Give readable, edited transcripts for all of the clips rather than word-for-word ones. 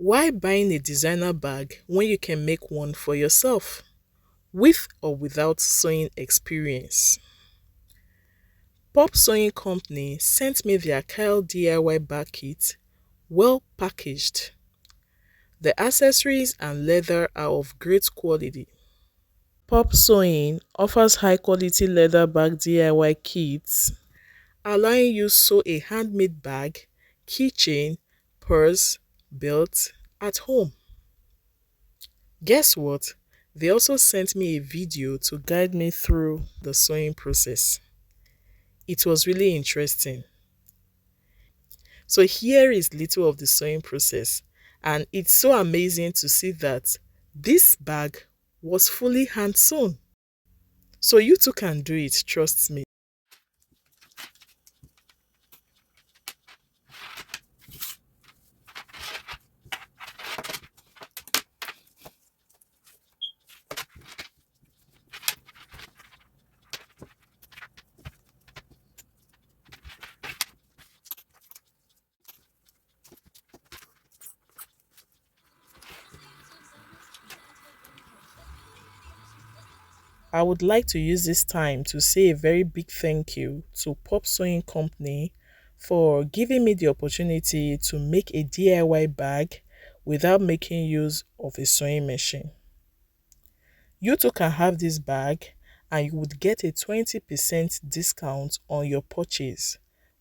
Why buying a designer bag when you can make one for yourself, with or without sewing experience? Pop Sewing Company sent me their Kyle DIY bag kit, well packaged. The accessories and leather are of great quality. Pop Sewing offers high quality leather bag DIY kits, allowing you sew a handmade bag, keychain, purse, belt at home. Guess what? They also sent me a video to guide me through the sewing process. It was really interesting. So here is little of the sewing process, and it's so amazing to see that this bag was fully hand sewn. So you too can do it, trust me. I would like to use this time to say a very big thank you to Pop Sewing Company for giving me the opportunity to make a DIY bag without making use of a sewing machine. You too can have this bag and you would get a 20% discount on your purchase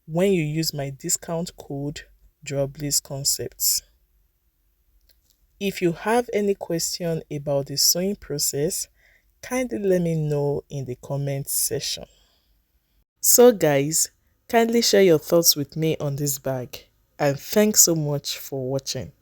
when you use my discount code Jobliss Concepts. If you have any question about the sewing process, kindly let me know in the comments section. So guys, kindly share your thoughts with me on this bag, and thanks so much for watching.